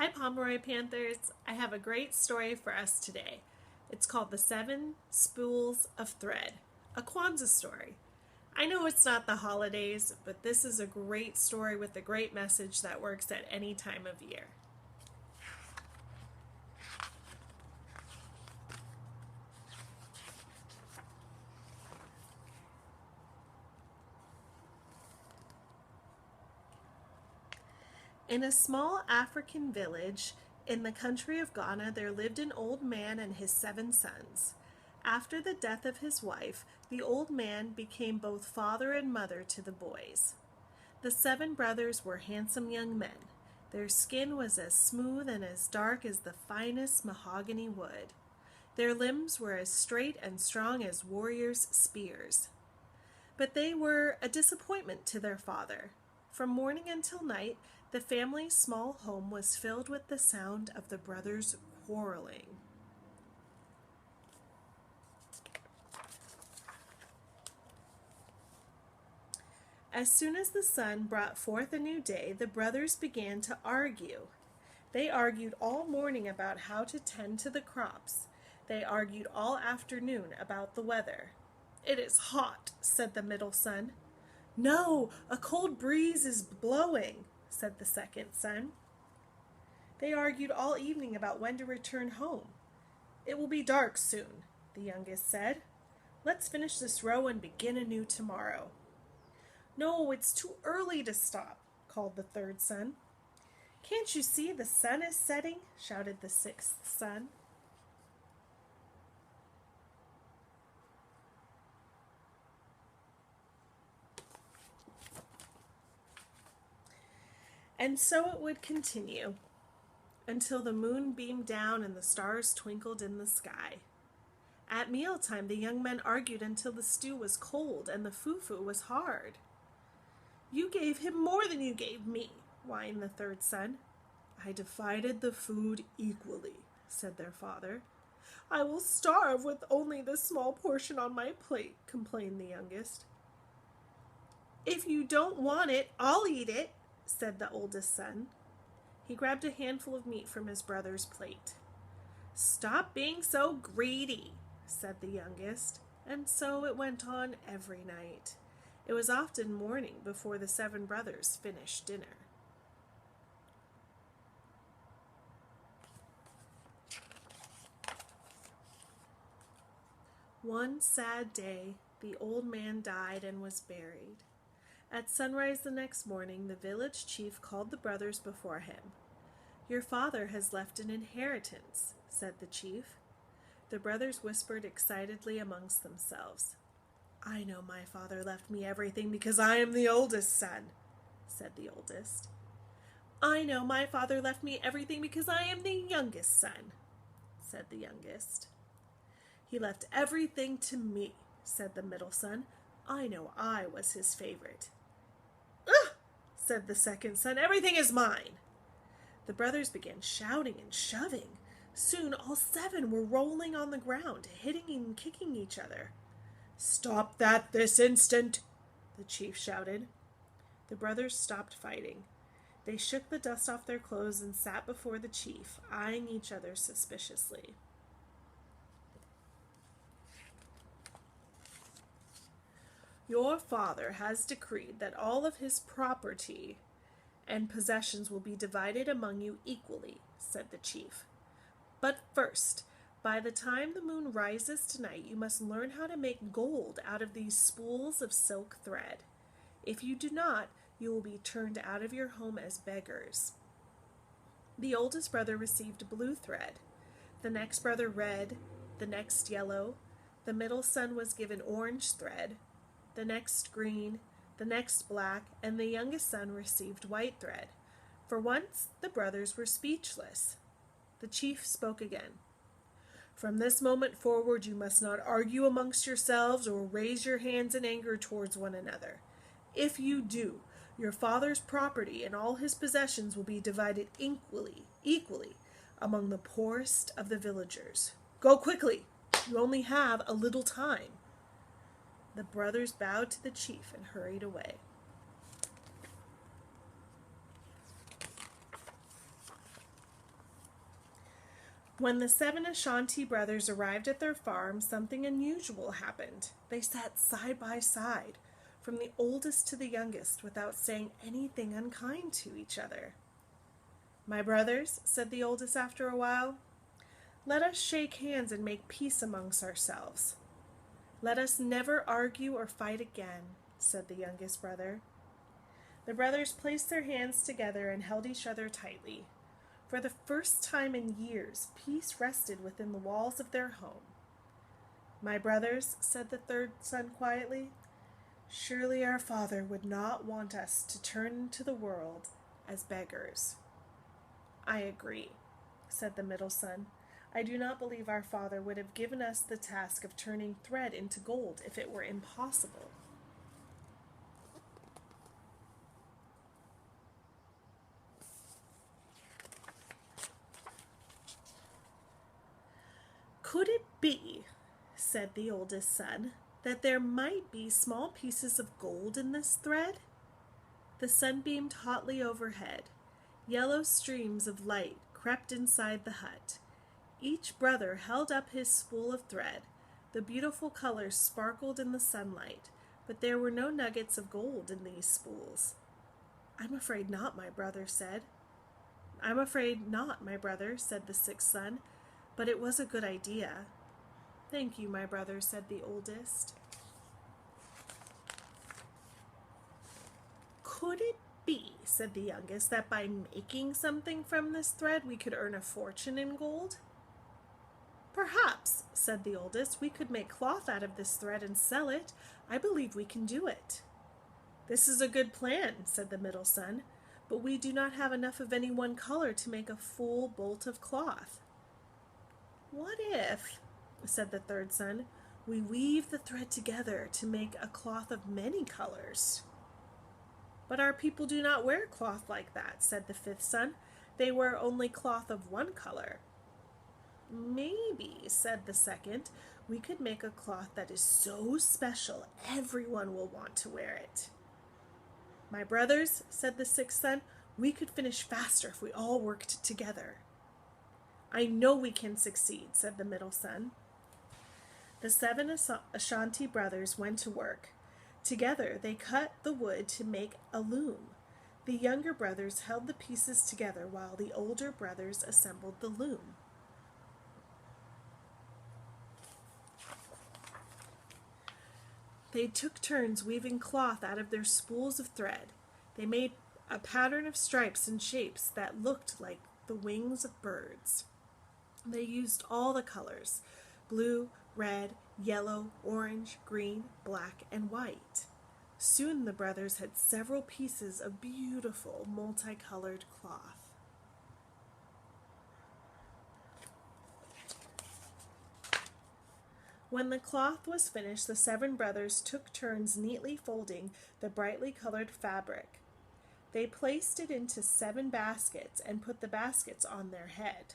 Hi, Pomeroy Panthers. I have a great story for us today. It's called The Seven Spools of Thread, a Kwanzaa story. I know it's not the holidays, but this is a great story with a great message that works at any time of year. In a small African village in the country of Ghana, there lived an old man and his 7 sons. After the death of his wife, the old man became both father and mother to the boys. The 7 brothers were handsome young men. Their skin was as smooth and as dark as the finest mahogany wood. Their limbs were as straight and strong as warriors' spears. But they were a disappointment to their father. From morning until night, the family's small home was filled with the sound of the brothers quarreling. As soon as the sun brought forth a new day, the brothers began to argue. They argued all morning about how to tend to the crops. They argued all afternoon about the weather. "It is hot," said the middle son. "No, a cold breeze is blowing," said the second son. They argued all evening about when to return home. "It will be dark soon," the youngest said. "Let's finish this row and begin anew tomorrow." "No, it's too early to stop," called the third son. "Can't you see the sun is setting?" shouted the sixth son. And so it would continue until the moon beamed down and the stars twinkled in the sky. At mealtime, the young men argued until the stew was cold and the fufu was hard. "You gave him more than you gave me," whined the third son. "I divided the food equally," said their father. "I will starve with only this small portion on my plate," complained the youngest. "If you don't want it, I'll eat it," said the oldest son. He grabbed a handful of meat from his brother's plate. "Stop being so greedy," said the youngest, and so it went on every night. It was often morning before the 7 brothers finished dinner. One sad day, the old man died and was buried. At sunrise the next morning, the village chief called the brothers before him. "Your father has left an inheritance," said the chief. The brothers whispered excitedly amongst themselves. "I know my father left me everything because I am the oldest son," said the oldest. "I know my father left me everything because I am the youngest son," said the youngest. "He left everything to me," said the middle son. "I know I was his favorite." "Ugh!" said the second son. "Everything is mine." The brothers began shouting and shoving. Soon all 7 were rolling on the ground, hitting and kicking each other. "Stop that this instant!" the chief shouted. The brothers stopped fighting. They shook the dust off their clothes and sat before the chief, eyeing each other suspiciously. "Your father has decreed that all of his property and possessions will be divided among you equally," said the chief. "But first, by the time the moon rises tonight, you must learn how to make gold out of these spools of silk thread. If you do not, you will be turned out of your home as beggars." The oldest brother received blue thread, the next brother red, the next yellow, the middle son was given orange thread, the next green, the next black, and the youngest son received white thread. For once, the brothers were speechless. The chief spoke again. "From this moment forward, you must not argue amongst yourselves or raise your hands in anger towards one another. If you do, your father's property and all his possessions will be divided equally among the poorest of the villagers. Go quickly. You only have a little time." The brothers bowed to the chief and hurried away. When the seven Ashanti brothers arrived at their farm, something unusual happened. They sat side by side, from the oldest to the youngest, without saying anything unkind to each other. "My brothers," said the oldest after a while, "let us shake hands and make peace amongst ourselves." "Let us never argue or fight again," said the youngest brother. The brothers placed their hands together and held each other tightly. For the first time in years, peace rested within the walls of their home. "My brothers," said the third son quietly, "surely our father would not want us to turn into the world as beggars." "I agree," said the middle son. "I do not believe our father would have given us the task of turning thread into gold if it were impossible." "Could it be," said the oldest son, "that there might be small pieces of gold in this thread?" The sun beamed hotly overhead. Yellow streams of light crept inside the hut. Each brother held up his spool of thread. The beautiful colors sparkled in the sunlight, but there were no nuggets of gold in these spools. "I'm afraid not," my brother said. "I'm afraid not, my brother," said the sixth son, "but it was a good idea." "Thank you, my brother," said the oldest. "Could it be," said the youngest, "that by making something from this thread we could earn a fortune in gold?" "Perhaps," said the oldest, "we could make cloth out of this thread and sell it. I believe we can do it." "This is a good plan," said the middle son, "but we do not have enough of any one color to make a full bolt of cloth." "What if," said the third son, "we weave the thread together to make a cloth of many colors?" "But our people do not wear cloth like that," said the fifth son. "They wear only cloth of one color." "Maybe," said the second, "we could make a cloth that is so special everyone will want to wear it." "My brothers," said the sixth son, "we could finish faster if we all worked together." "I know we can succeed," said the middle son. The seven Ashanti brothers went to work. Together they cut the wood to make a loom. The younger brothers held the pieces together while the older brothers assembled the loom. They took turns weaving cloth out of their spools of thread. They made a pattern of stripes and shapes that looked like the wings of birds. They used all the colors: blue, red, yellow, orange, green, black, and white. Soon the brothers had several pieces of beautiful multicolored cloth. When the cloth was finished, the seven brothers took turns neatly folding the brightly colored fabric. They placed it into 7 baskets and put the baskets on their head.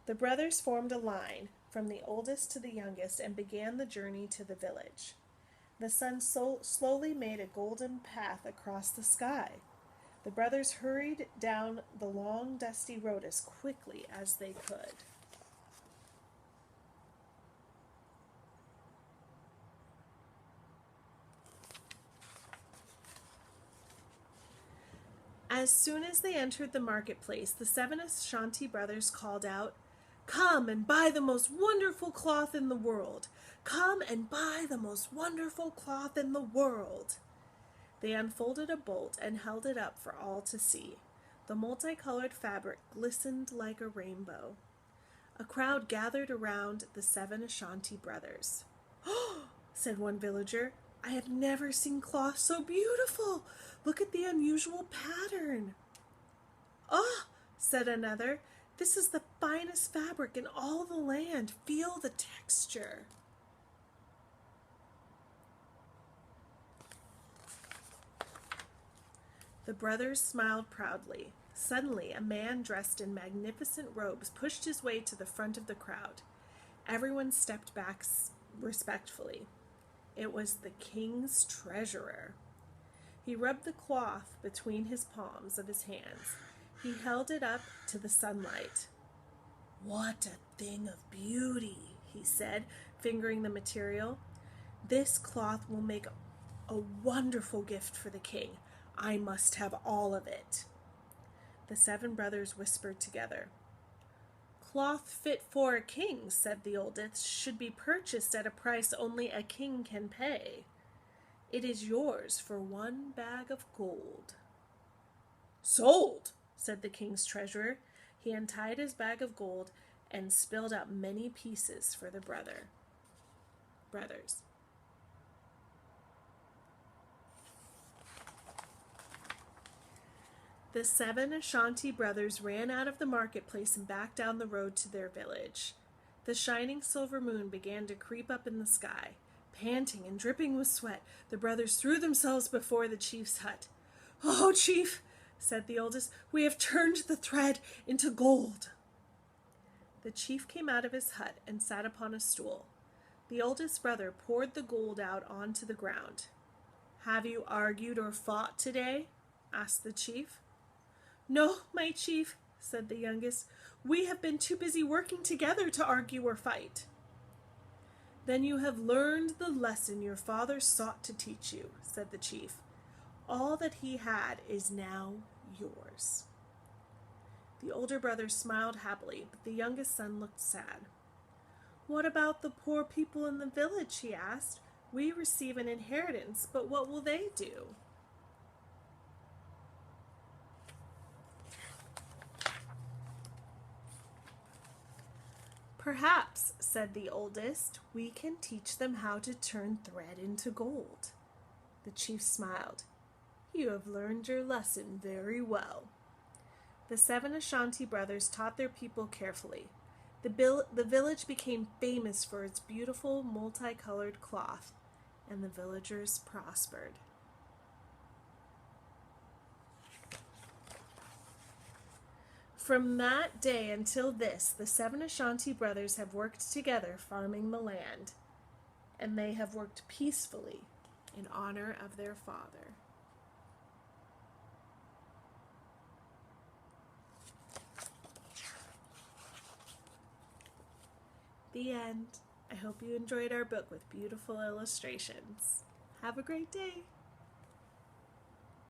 The brothers formed a line from the oldest to the youngest and began the journey to the village. The sun slowly made a golden path across the sky. The brothers hurried down the long, dusty road as quickly as they could. As soon as they entered the marketplace, the 7 Ashanti brothers called out, "Come and buy the most wonderful cloth in the world! Come and buy the most wonderful cloth in the world!" They unfolded a bolt and held it up for all to see. The multicolored fabric glistened like a rainbow. A crowd gathered around the 7 Ashanti brothers. "Oh," said one villager, "I have never seen cloth so beautiful. Look at the unusual pattern." "Oh," said another, "this is the finest fabric in all the land. Feel the texture." The brothers smiled proudly. Suddenly, a man dressed in magnificent robes pushed his way to the front of the crowd. Everyone stepped back respectfully. It was the king's treasurer. He rubbed the cloth between his palms of his hands. He held it up to the sunlight. "What a thing of beauty," he said, fingering the material. "This cloth will make a wonderful gift for the king. I must have all of it." The 7 brothers whispered together. "Cloth fit for a king," said the oldest, "should be purchased at a price only a king can pay. It is yours for 1 bag of gold." "Sold," said the king's treasurer. He untied his bag of gold and spilled out many pieces for the brothers. The 7 Ashanti brothers ran out of the marketplace and back down the road to their village. The shining silver moon began to creep up in the sky. Panting and dripping with sweat, the brothers threw themselves before the chief's hut. "Oh, chief," said the oldest, "we have turned the thread into gold." The chief came out of his hut and sat upon a stool. The oldest brother poured the gold out onto the ground. "Have you argued or fought today?" asked the chief. "No, my chief," said the youngest. "We have been too busy working together to argue or fight." "Then you have learned the lesson your father sought to teach you," said the chief. "All that he had is now yours." The older brother smiled happily, but the youngest son looked sad. "What about the poor people in the village?" he asked. "We receive an inheritance, but what will they do?" "Perhaps," said the oldest, "we can teach them how to turn thread into gold." The chief smiled. "You have learned your lesson very well." The 7 Ashanti brothers taught their people carefully. The village became famous for its beautiful multicolored cloth, and the villagers prospered. From that day until this, the 7 Ashanti brothers have worked together farming the land, and they have worked peacefully in honor of their father. The end. I hope you enjoyed our book with beautiful illustrations. Have a great day.